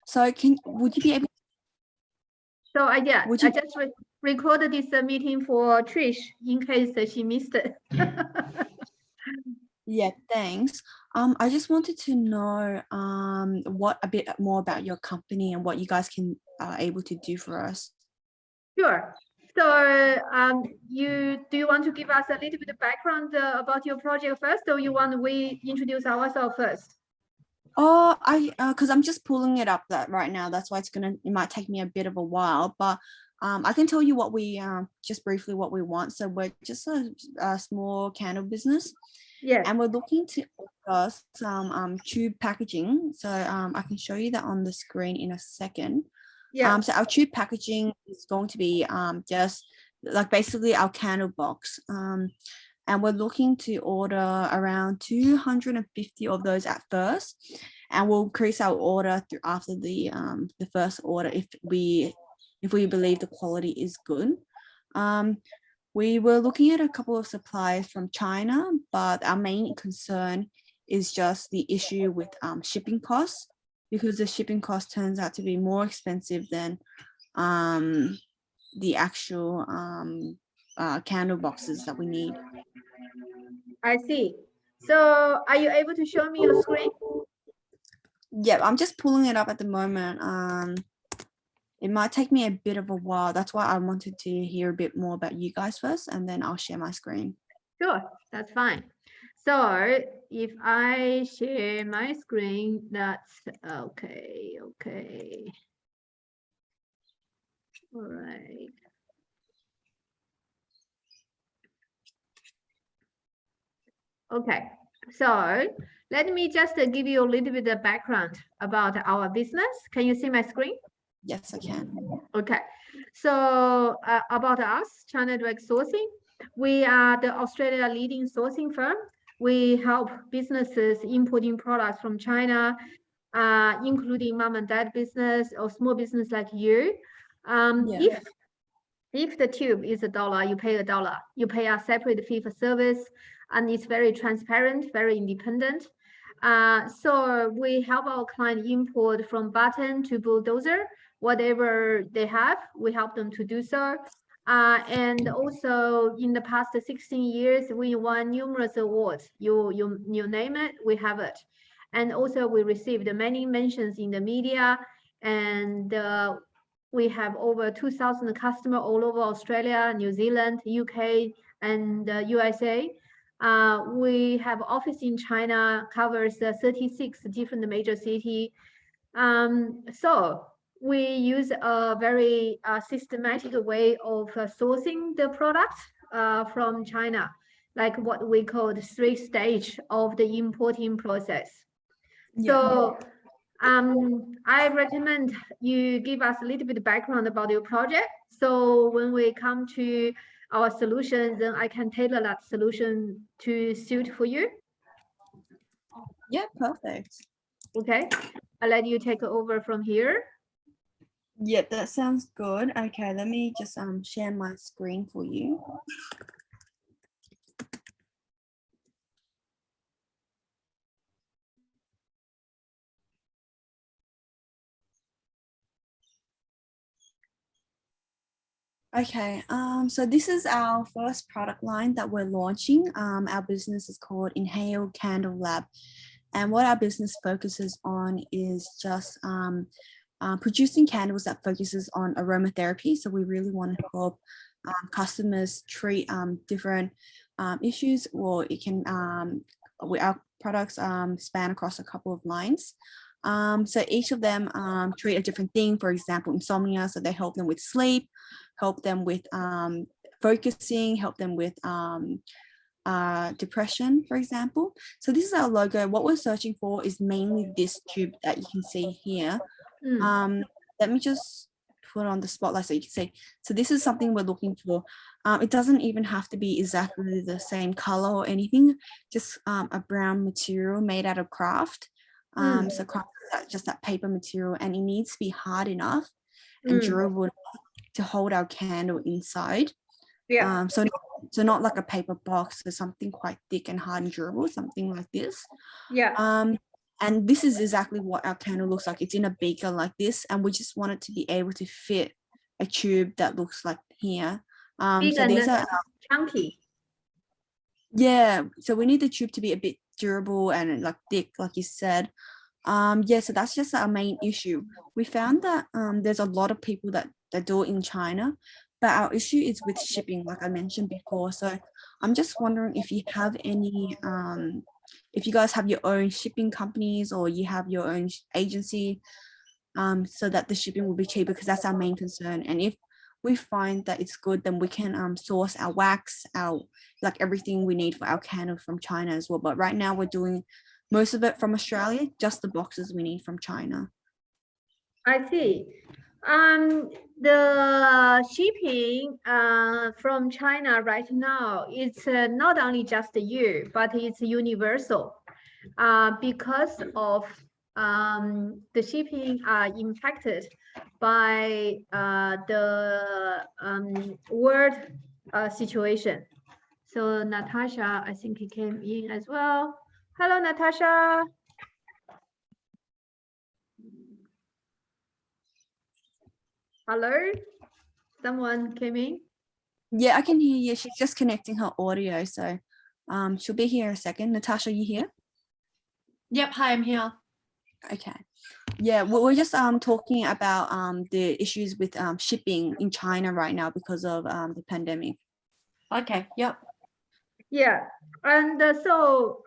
So would you be able? So yeah, Would I you? just recorded this meeting for Trish in case she missed it. Yeah, thanks. I just wanted to know what a bit more about your company and what you guys can able to do for us. Sure. So do you want to give us a little bit of background about your project first, or you want we introduce ourselves first? Oh, because I'm just pulling it up that right now. That's why it might take me a bit of a while, but I can tell you what we just briefly what we want. So we're just a small candle business. Yes. And we're looking to offer some tube packaging. So I can show you that on the screen in a second. Yeah. So our tube packaging is going to be just like basically our candle box. And we're looking to order around 250 of those at first. And we'll increase our order after the first order if we believe the quality is good. We were looking at a couple of suppliers from China, but our main concern is just the issue with shipping costs, because the shipping cost turns out to be more expensive than the actual candle boxes that we need. I see. So are you able to show me your screen? Yeah, I'm just pulling it up at the moment. It might take me a bit of a while. That's why I wanted to hear a bit more about you guys first, and then I'll share my screen. Sure, that's fine. So if I share my screen, that's okay. Okay. All right. Okay, so let me just give you a little bit of background about our business. Can you see my screen? Yes, I can. Okay, so about us, China Direct Sourcing, we are the Australia leading sourcing firm. We help businesses importing products from China, including mom and dad business or small business like you. Yeah. If the tube is $1, you pay $1. You pay a separate fee for service, and it's very transparent, very independent. So we help our client import from button to bulldozer, whatever they have, we help them to do so. And also in the past 16 years, we won numerous awards. You name it, we have it. And also we received many mentions in the media, and we have over 2,000 customers all over Australia, New Zealand, UK, and USA. We have office in China, covers 36 different major cities. So we use a very systematic way of sourcing the products from China, like what we call the 3 stage of the importing process. Yeah. So I recommend you give us a little bit of background about your project. So when we come to our solutions, then I can tailor that solution to suit for you. Yeah, perfect. Okay, I'll let you take over from here. Yep, that sounds good. Okay, let me just share my screen for you. Okay, so this is our first product line that we're launching. Our business is called Inhale Candle Lab. And what our business focuses on is just producing candles that focuses on aromatherapy. So we really want to help customers treat different issues, or it can, our products span across a couple of lines. So each of them treat a different thing. For example, insomnia, so they help them with sleep, help them with focusing, help them with depression, for example. So this is our logo. What we're searching for is mainly this tube that you can see here. Let me just put on the spotlight so you can see. So this is something we're looking for. It doesn't even have to be exactly the same color or anything, just a brown material made out of craft. So craft is just that paper material, and it needs to be hard enough and durable enough to hold our candle inside. Yeah. So not like a paper box, so something quite thick and hard and durable, something like this. Yeah. And this is exactly what our candle looks like. It's in a beaker like this, and we just want it to be able to fit a tube that looks like here. Big So and these are, chunky. yeah, so we need the tube to be a bit durable and like thick, like you said. Yeah, so that's just our main issue. We found that there's a lot of people that do it in China, but our issue is with shipping, like I mentioned before. So I'm just wondering if you have any, if you guys have your own shipping companies or you have your own agency, so that the shipping will be cheaper, because that's our main concern. And if we find that it's good, then we can source our wax, our like everything we need for our candle from China as well. But right now we're doing most of it from Australia, just the boxes we need from China. I see. The shipping from China right now, it's not only just you, but it's universal because of the shipping are impacted by the world situation. So Natasha, I think he came in as well. Hello, Natasha. Hello, someone came in. Yeah, I can hear you. She's just connecting her audio, so she'll be here in a second. Natasha, you here? Yep, hi, I'm here. Okay. Yeah, we're just talking about the issues with shipping in China right now because of the pandemic. Okay, yep. Yeah, and so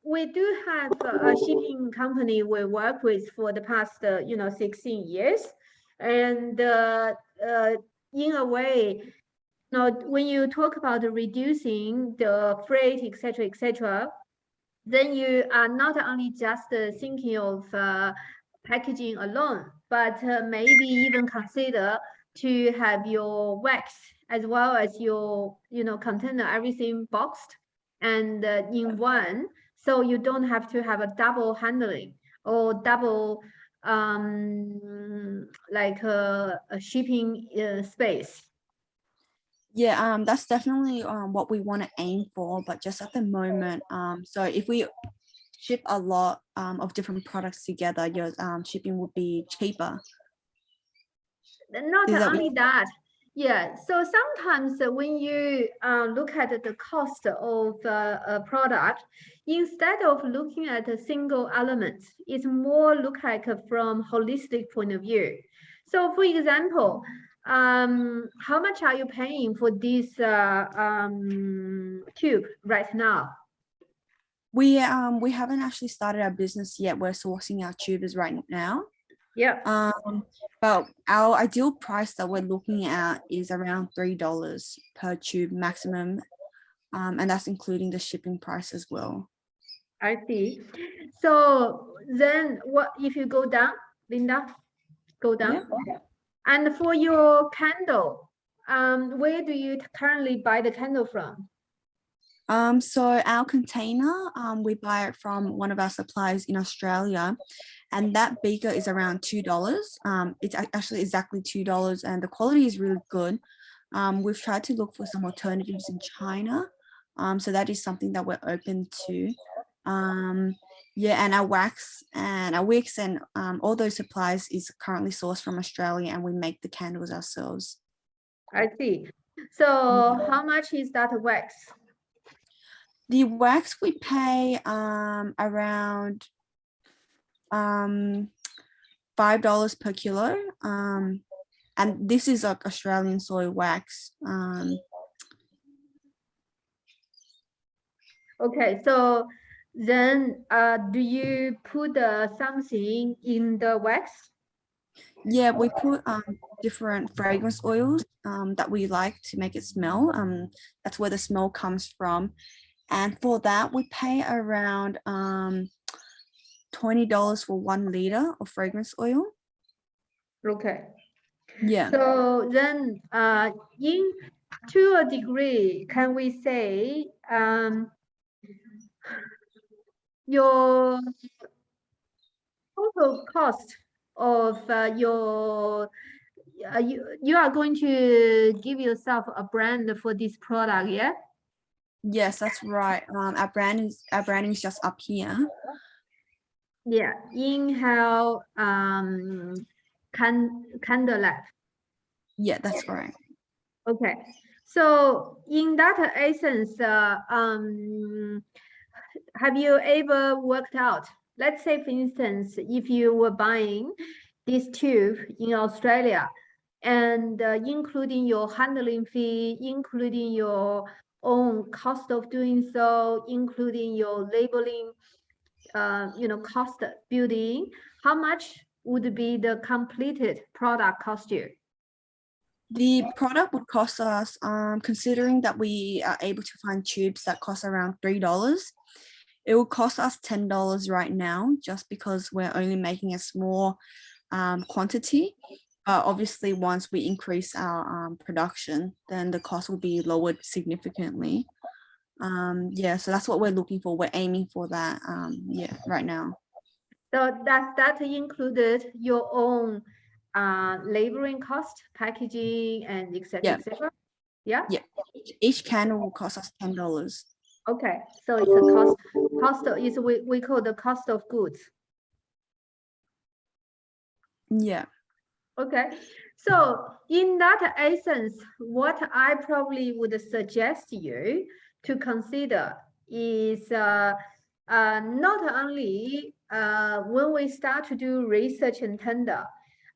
we do have a shipping company we work with for the past 16 years, and in a way, when you talk about reducing the freight, etc., then you are not only just thinking of packaging alone, but maybe even consider to have your wax as well as your container, everything boxed and in one, so you don't have to have a double handling or double like a shipping space. Yeah, that's definitely what we want to aim for, but just at the moment, so if we ship a lot of different products together, your shipping would be cheaper. Not Is that only that, yeah, so sometimes when you look at the cost of a product, instead of looking at a single element, it's more look like from holistic point of view. So for example, how much are you paying for this tube right now? we haven't actually started our business yet. We're sourcing our tubers right now. Yeah. But our ideal price that we're looking at is around $3 per tube maximum, and that's including the shipping price as well. I see. So then what if you go down, Linda? Go down. Yeah. And for your candle, where do you currently buy the candle from? So our container, we buy it from one of our suppliers in Australia, and that beaker is around $2. It's actually exactly $2, and the quality is really good. We've tried to look for some alternatives in China, so that is something that we're open to. Yeah, and our wax and our wicks and all those supplies is currently sourced from Australia, and we make the candles ourselves. I see. So how much is that wax? The wax we pay around $5 per kilo, and this is like Australian soy wax. Okay, so then do you put something in the wax? Yeah, we put different fragrance oils that we like to make it smell. That's where the smell comes from. And for that, we pay around $20 for 1 liter of fragrance oil. Okay. Yeah. So then in to a degree, can we say your total cost of your you are going to give yourself a brand for this product, yeah? Yes, that's right. Our branding is just up here. Yeah, in-house candle lab. Yeah, that's correct. Okay, so in that essence, have you ever worked out? Let's say, for instance, if you were buying this tube in Australia, and including your handling fee, including your own cost of doing so, including your labeling, cost building, how much would be the completed product cost you? The product would cost us, considering that we are able to find tubes that cost around $3, it will cost us $10 right now, just because we're only making a small quantity. But obviously, once we increase our production, then the cost will be lowered significantly. Yeah, so that's what we're looking for. We're aiming for that. Yeah, right now. So that included your own laboring cost, packaging, and etc. Yeah. etc. Yeah. Yeah. Each candle will cost us $10. Okay, so it's a cost is we call the cost of goods. Yeah. Okay, so in that essence, what I probably would suggest you to consider is not only when we start to do research and tender,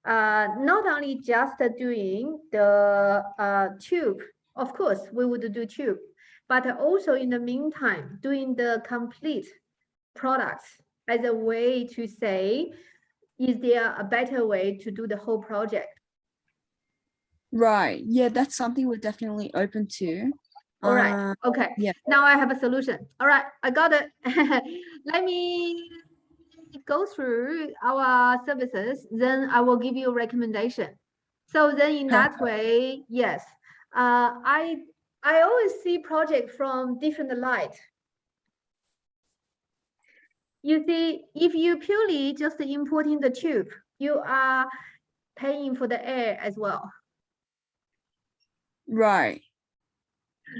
not only just doing the tube, of course, we would do tube, but also in the meantime, doing the complete products as a way to say, is there a better way to do the whole project? Right. Yeah, that's something we're definitely open to. All right. Okay. Yeah. Now I have a solution. All right. I got it. Let me go through our services. Then I will give you a recommendation. So then in that way, yes. I always see project from different light. You see, if you purely just importing the tube, you are paying for the air as well. Right.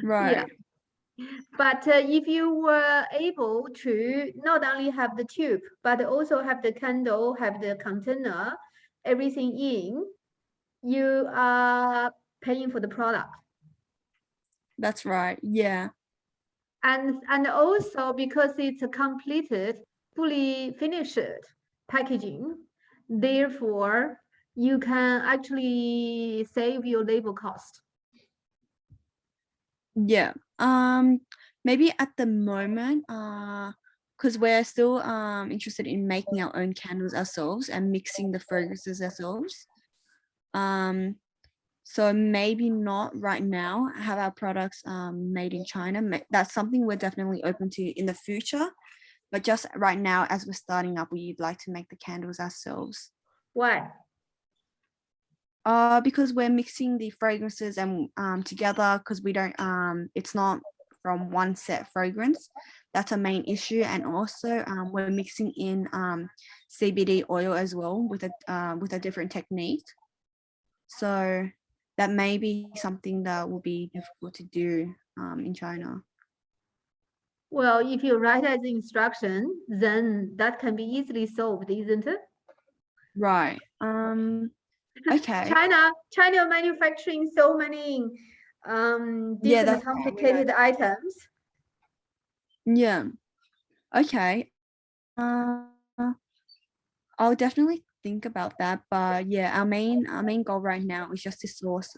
Right. Yeah. But if you were able to not only have the tube, but also have the candle, have the container, everything in, you are paying for the product. That's right. Yeah. And also because it's a completed, fully finished packaging, therefore you can actually save your labor cost. Yeah. Maybe at the moment, because we're still interested in making our own candles ourselves and mixing the fragrances ourselves. So maybe not right now have our products made in China. That's something we're definitely open to in the future. But just right now, as we're starting up, we'd like to make the candles ourselves. Why? Because we're mixing the fragrances and together, because we don't it's not from one set fragrance. That's a main issue. And also we're mixing in CBD oil as well with a different technique. So that may be something that will be difficult to do in China. Well, if you write as instruction, then that can be easily solved, isn't it? Right. Okay. China manufacturing so many different complicated items. Yeah. Okay. I'll definitely think about that, but yeah, our main goal right now is just to source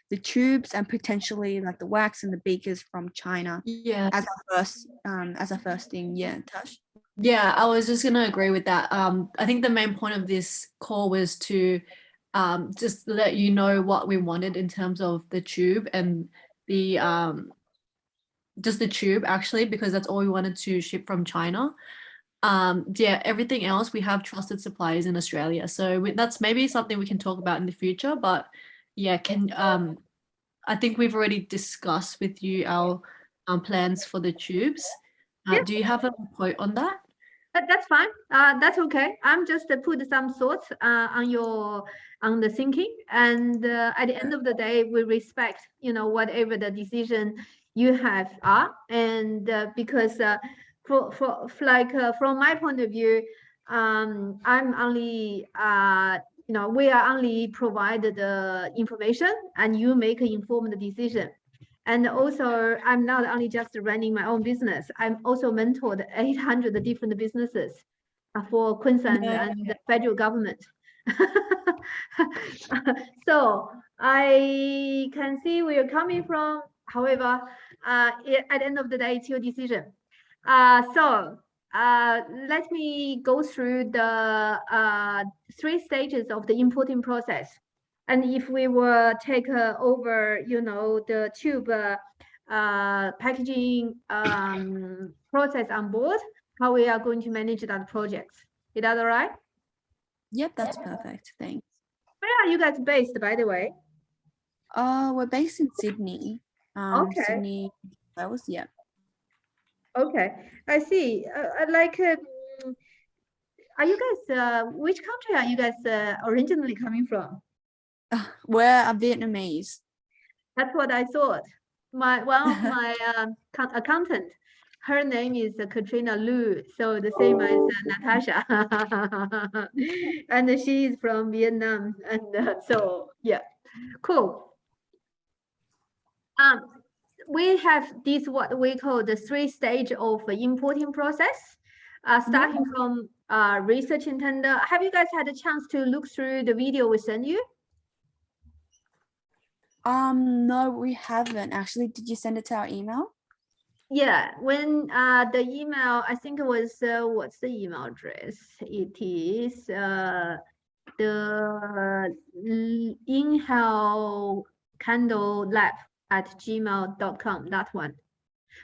the tubes and potentially like the wax and the beakers from China. Yeah. As our first thing. Yeah, Tash. Yeah, I was just gonna agree with that. I think the main point of this call was to just let you know what we wanted in terms of the tube and the just the tube actually, because that's all we wanted to ship from China. Yeah, everything else we have trusted suppliers in Australia, so that's maybe something we can talk about in the future. But yeah, I think we've already discussed with you our plans for the tubes. Yeah. Do you have a quote on that? That's fine. That's okay. I'm just put some thoughts on the thinking, and at the end of the day, we respect whatever the decision you have are, and because from my point of view, I'm only, we are only provided the information and you make an informed decision. And also, I'm not only just running my own business, I'm also mentored 800 different businesses for Queensland No. and the federal government. So I can see where you're coming from. However, at the end of the day, it's your decision. Let me go through the 3 stages of the importing process. And if we were take over, the tube packaging process on board, how we are going to manage that project. Is that all right? Yep, that's perfect. Thanks. Where are you guys based, by the way? We're based in Sydney. Okay. Sydney, Wales. Yeah. Okay, I see. Are you guys, which country are you guys originally coming from? We're a Vietnamese. That's what I thought. One of my accountant, her name is Katrina Lu, so the same as Natasha, and she is from Vietnam, and so yeah, cool. We have this what we call the 3 stage of importing process, starting from research and tender. Have you guys had a chance to look through the video we sent you? No, we haven't actually. Did you send it to our email? Yeah, when the email, I think it was what's the email address? It is the inhalecandlelab@gmail.com, that one.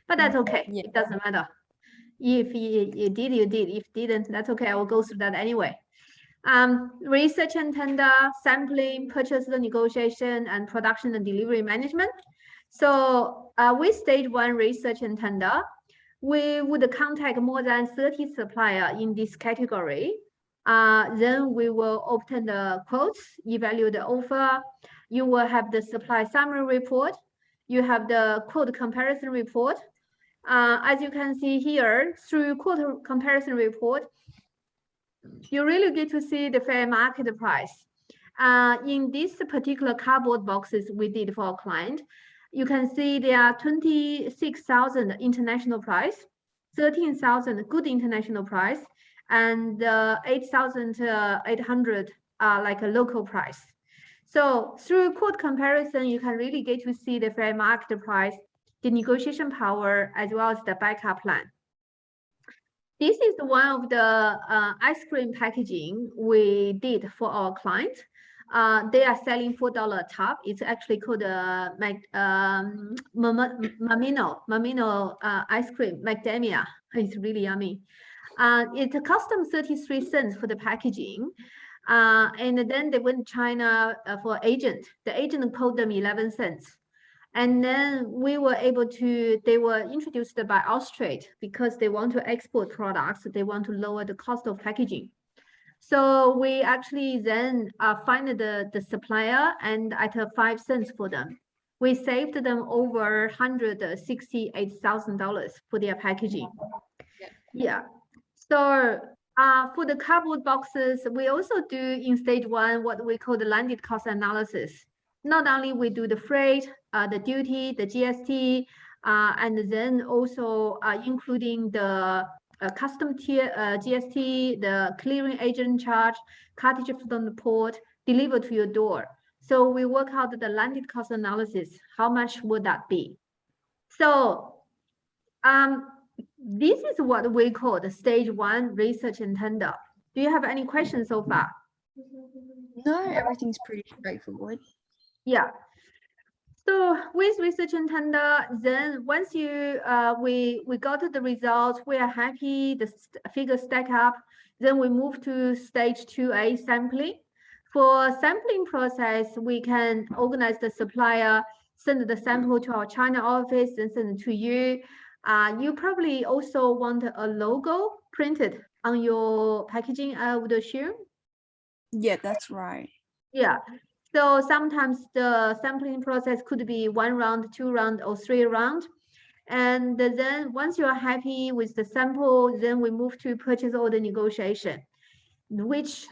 But that's okay. Yeah. It doesn't matter. If you did, you did. If didn't, that's okay. I will go through that anyway. Research and tender, sampling, purchase the negotiation, and production and delivery management. So with stage 1 research and tender, we would contact more than 30 suppliers in this category. Then we will obtain the quotes, evaluate the offer. You will have the supply summary report. You have the quote comparison report. As you can see here, through quote comparison report, you really get to see the fair market price. In this particular cardboard boxes we did for our client, you can see there are 26,000 international price, 13,000 good international price, and 8,800 like a local price. So through quote comparison, you can really get to see the fair market price, the negotiation power, as well as the backup plan. This is one of the ice cream packaging we did for our client. They are selling $4 a tub. It's actually called Mamino ice cream, macadamia. It's really yummy. It cost them 33 cents for the packaging. And then they went to China for agent. The agent paid them 11 cents. And then we were able to, they were introduced by Austrade because they want to export products. They want to lower the cost of packaging. So we actually then find the supplier and at 5 cents for them. We saved them over $168,000 for their packaging. Yeah. So for the cardboard boxes, we also do in stage 1 what we call the landed cost analysis. Not only we do the freight, the duty, the GST, and then also including the custom tier GST, the clearing agent charge, cartage from the port, delivered to your door. So we work out the landed cost analysis. How much would that be? So this is what we call the stage 1 research and tender. Do you have any questions so far? No, everything's pretty straightforward. Yeah. So with research and tender, then once you we got the results, we are happy, the figures stack up, then we move to stage 2A sampling. For sampling process, we can organize the supplier, send the sample to our China office and send it to you. You probably also want a logo printed on your packaging, I would assume. Yeah, that's right. Yeah. So sometimes the sampling process could be 1 round, 2 round, or 3 round. And then once you are happy with the sample, then we move to purchase order negotiation, which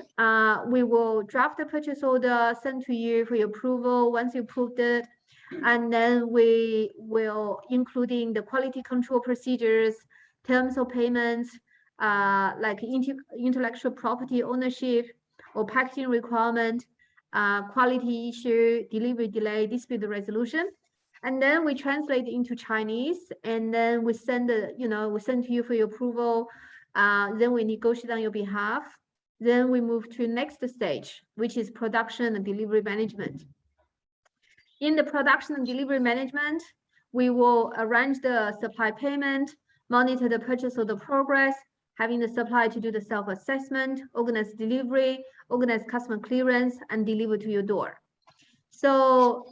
we will draft the purchase order, send to you for your approval once you approved it. And then we will including the quality control procedures, terms of payments, like intellectual property ownership or packaging requirement, quality issue, delivery delay, dispute resolution. And then we translate into Chinese, and then we send we send to you for your approval. Then we negotiate on your behalf. Then we move to next stage, which is production and delivery management. In the production and delivery management, we will arrange the supply payment, monitor the purchase order progress, having the supplier to do the self-assessment, organize delivery, organize customer clearance, and deliver to your door. So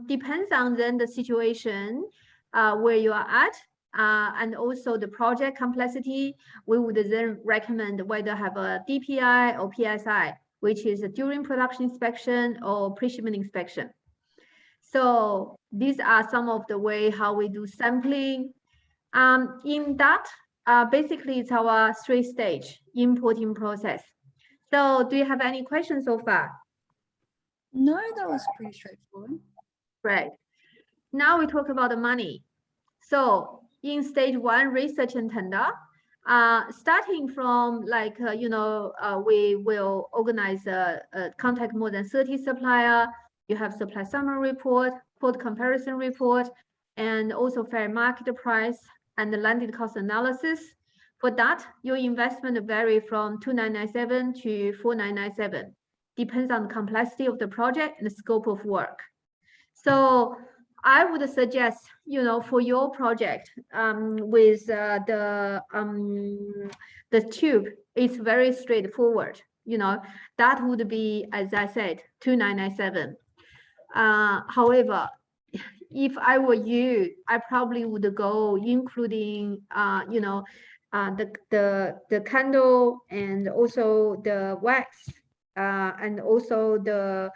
depends on then the situation where you are at, and also the project complexity. We would then recommend whether have a DPI or PSI, which is a during production inspection or pre-shipment inspection. So these are some of the way how we do sampling. In that, basically it's our 3-stage importing process. So do you have any questions so far? No, that was pretty straightforward. Right. Now we talk about the money. So in stage 1, research and tender, starting from like, we will organize contact more than 30 supplier. You have supply summary report, quote comparison report, and also fair market price and the landed cost analysis. For that, your investment vary from 2,997 to 4,997. Depends on the complexity of the project and the scope of work. So I would suggest, for your project with the tube, it's very straightforward. That would be, as I said, 2,997. However, if I were you, I probably would go including, the candle and also the wax and also the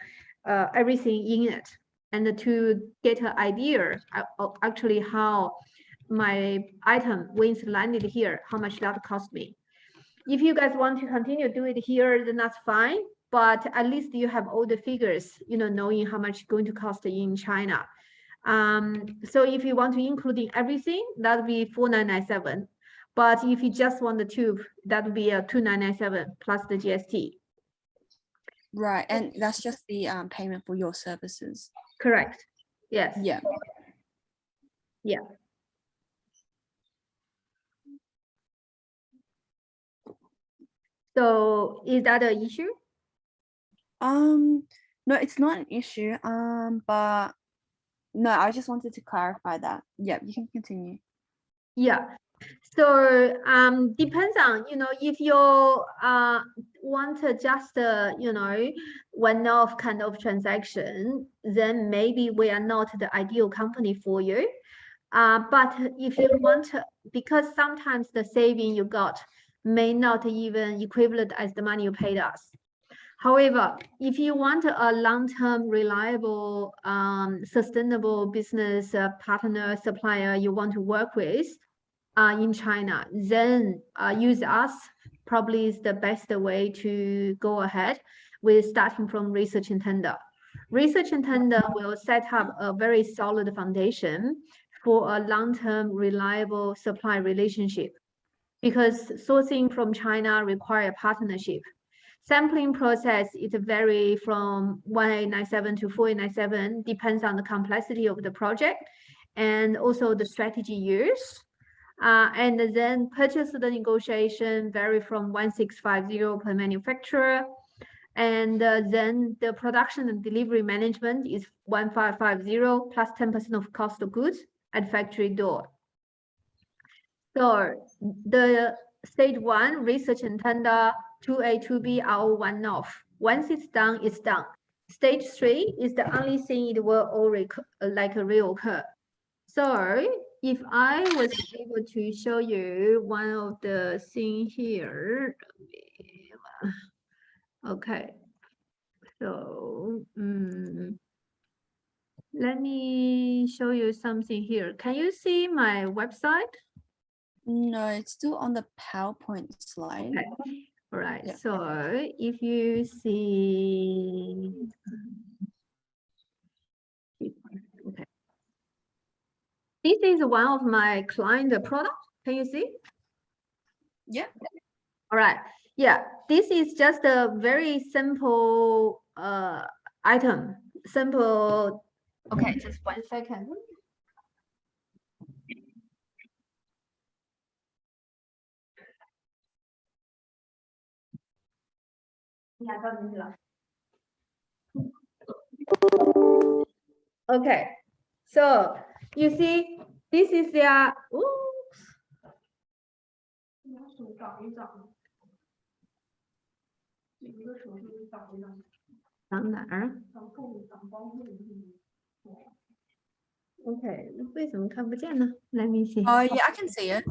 everything in it, and to get an idea of actually how my item, when it's landed here, how much that cost me. If you guys want to continue do it here, then that's fine. But at least you have all the figures, knowing how much it's going to cost in China. So if you want to including everything, that would be 4,997. But if you just want the tube, that would be a 2,997 plus the GST. Right, and that's just the payment for your services. Correct. Yes. Yeah. Yeah. So is that an issue? No, it's not an issue. But no, I just wanted to clarify that. Yeah, you can continue. Yeah. So depends on, if you want to just one-off kind of transaction, then maybe we are not the ideal company for you. But if you want to, because sometimes the saving you got may not even equivalent as the money you paid us. However, if you want a long-term, reliable, sustainable business partner, supplier you want to work with in China, then use us probably is the best way to go ahead with starting from research and tender. Research and tender will set up a very solid foundation for a long-term, reliable supply relationship, because sourcing from China require partnership. Sampling process is vary from 1,897 to 4,897, depends on the complexity of the project and also the strategy used. And then purchase the negotiation vary from 1,650 per manufacturer. And then the production and delivery management is 1,550 plus 10% of cost of goods at factory door. So the stage 1, research and tender, 2A, 2B are all one-off. Once it's done, it's done. Stage 3 is the only thing it will all reoccur. So if I was able to show you one of the thing here, okay. So let me show you something here. Can you see my website? No, it's still on the PowerPoint slide. Okay. All right. Yeah. So if you see, okay. This is one of my client product. Can you see? Yeah. All right. Yeah, this is just a very simple item. Simple. Okay, just 1 second. Okay, so you see, this is their. Oops. 长哪儿？Okay，为什么看不见呢？ Let me see. Oh, yeah, I can see it.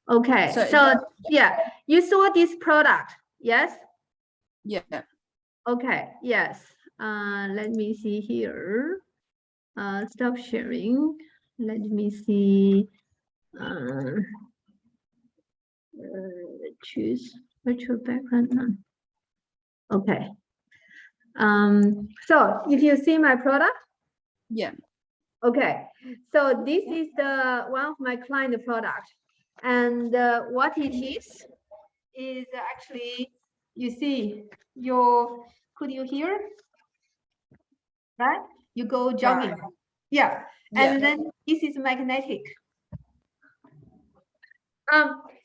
Okay, So- so yeah, you saw this product, yes? Yeah. Okay, yes. Let me see here. Stop sharing. Let me see. Choose virtual background now. Okay. So if you see my product, Yeah. okay. So this is the one of my client product, and what it is actually, you see your, could you hear? Right? You go jogging. Yeah. And then this is magnetic.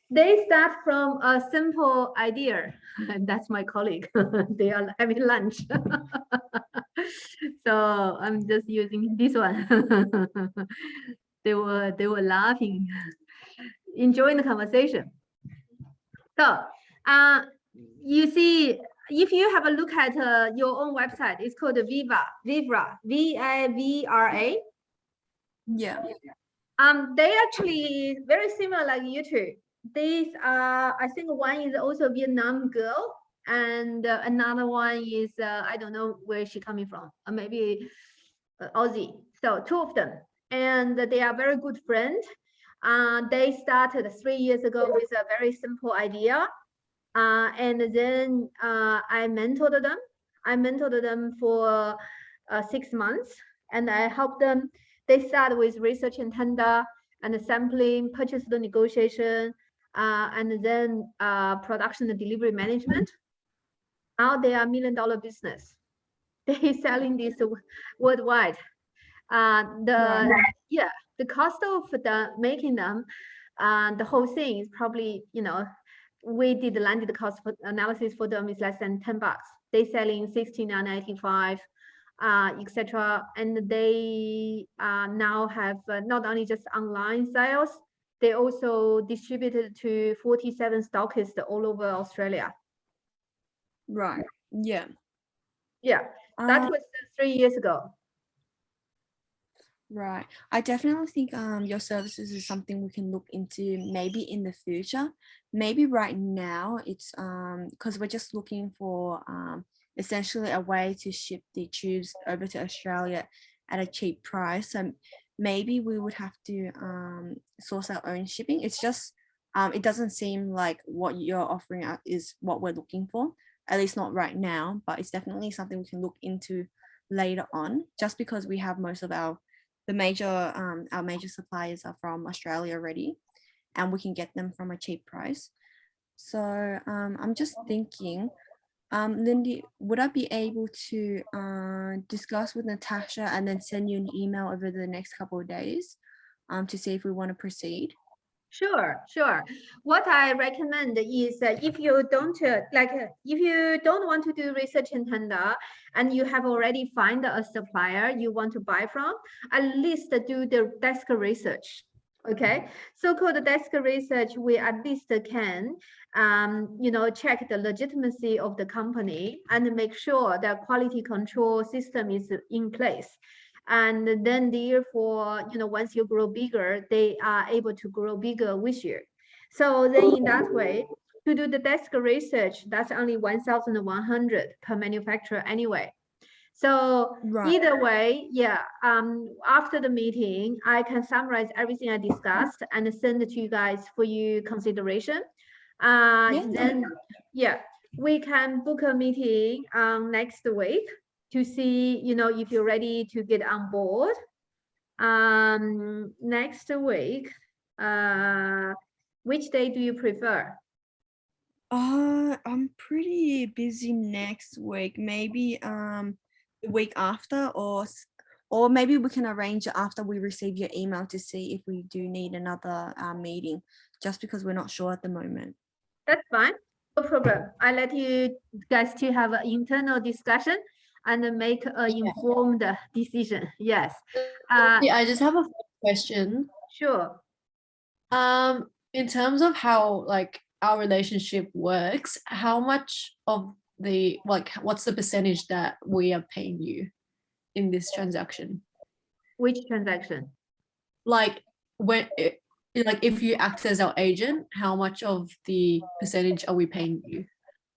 They start from a simple idea. That's my colleague. They are having lunch. So I'm just using this one. They were laughing, enjoying the conversation. So you see, if you have a look at your own website, it's called Vivra, V-I-V-R-A. Yeah. They actually very similar like YouTube. These are, I think one is also Vietnam girl, and another one is I don't know where she coming from, maybe Aussie. So 2 of them, and they are very good friends. They started 3 years ago with a very simple idea, and then I mentored them. I mentored them for 6 months, and I helped them. They started with research and tender and sampling, purchase the negotiation, and then production and delivery management. Now they are $1 million business. They selling this worldwide. The cost of making them, the whole thing is probably, you know, we did the landed cost analysis for them is less than $10. They selling 69.95. Etc. And they now have not only just online sales, they also distributed to 47 stockists all over Australia. Right. Yeah. Yeah, that was 3 years ago. Right. I definitely think your services is something we can look into maybe in the future. Maybe right now it's because we're just looking for essentially a way to ship the tubes over to Australia at a cheap price. So maybe we would have to source our own shipping. It's just it doesn't seem like what you're offering is what we're looking for, at least not right now, but it's definitely something we can look into later on, just because we have most of our major suppliers are from Australia already, and we can get them from a cheap price. So I'm just thinking, Lindy, would I be able to discuss with Natasha and then send you an email over the next couple of days to see if we want to proceed? Sure. What I recommend is if you don't if you don't want to do research and tender, and you have already find a supplier you want to buy from, at least do the desk research. Okay, so-called desk research, we at least can check the legitimacy of the company and make sure the quality control system is in place. And then therefore, once you grow bigger, they are able to grow bigger with you. So then in that way, to do the desk research, that's only 1,100 per manufacturer anyway. So Right. either way, yeah, after the meeting, I can summarize everything I discussed and send it to you guys for your consideration. Then, yeah, we can book a meeting next week to see, if you're ready to get on board. Next week, which day do you prefer? I'm pretty busy next week. Maybe the week after, or maybe we can arrange it after we receive your email to see if we do need another meeting, just because we're not sure at the moment. That's fine, no problem. I let you guys to have an internal discussion and then make an informed decision. Yes. Yeah, I just have a question. Sure. In terms of how like our relationship works, how much of the what's the percentage that we are paying you in this transaction? Which transaction? Like if you act as our agent, how much of the percentage are we paying you?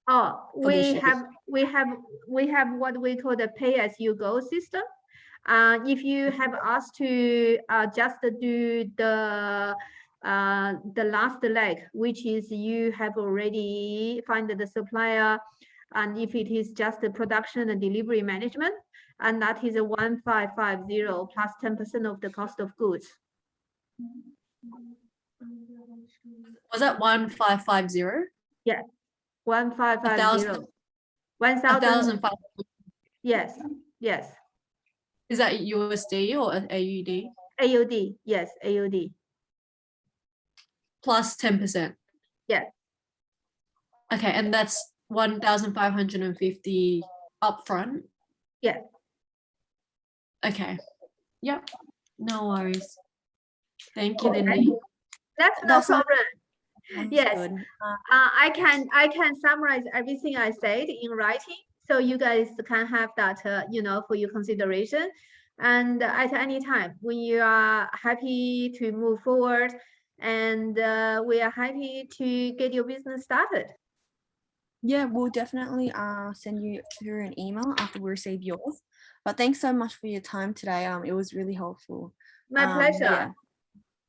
Oh, For the we have what we call the pay as you go system. If you have asked to just do the last leg, which is you have already find the supplier, and if it is just the production and delivery management, and that is a 1550 plus 10% of the cost of goods. Was that 1550? Yes, 1550. 1,000. 1,000. Yes, yes. Is that USD or AUD? AUD, yes, AUD. Plus 10%. Yes. Okay, and that's 1,550 upfront. Yes. Okay. Yep. No worries. Thank you, Okay. Lindy. That's no That's not- problem. Yes. I can summarize everything I said in writing, so you guys can have that, for your consideration. And at any time when you are happy to move forward, and we are happy to get your business started. Yeah, we'll definitely send you through an email after we receive yours. But thanks so much for your time today. It was really helpful. My pleasure. Yeah.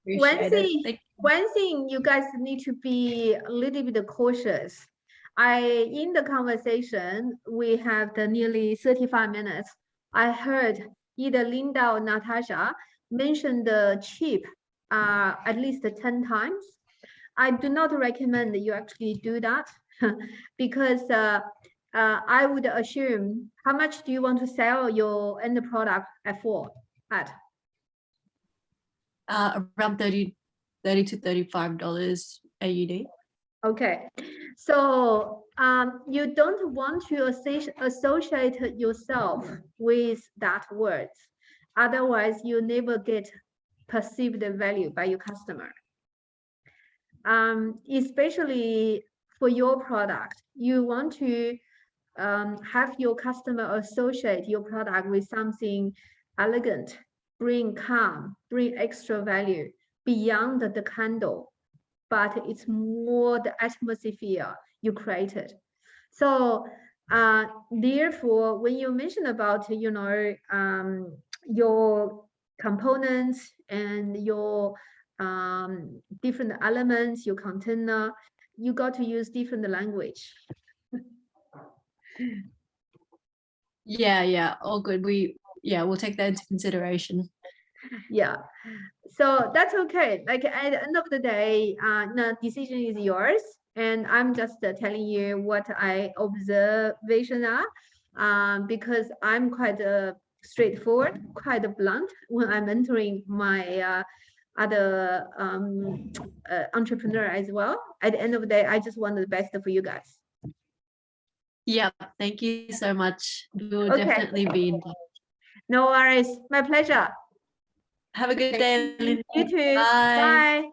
Appreciate it. One thing you guys need to be a little bit cautious. In the conversation, we have the nearly 35 minutes. I heard either Linda or Natasha mention the chip at least 10 times. I do not recommend that you actually do that because I would assume, how much do you want to sell your end product at? Around $30 to $35 AUD. Okay, so you don't want to associate yourself with that word. Otherwise, you never get perceived value by your customer. Especially for your product, you want to have your customer associate your product with something elegant, bring calm, bring extra value beyond the candle, but it's more the atmosphere you created. So therefore, when you mention about your components and your different elements, your container, you got to use different language. Yeah, all good. We'll take that into consideration. Yeah, so that's okay. Like at the end of the day, the decision is yours, and I'm just telling you what I observation are, because I'm quite straightforward, quite blunt when I'm entering my other entrepreneur as well. At the end of the day, I just want the best for you guys. Yeah, thank you so much. We will definitely be in touch. No worries, my pleasure. Have a good day, Lindy. You too. Bye. Bye.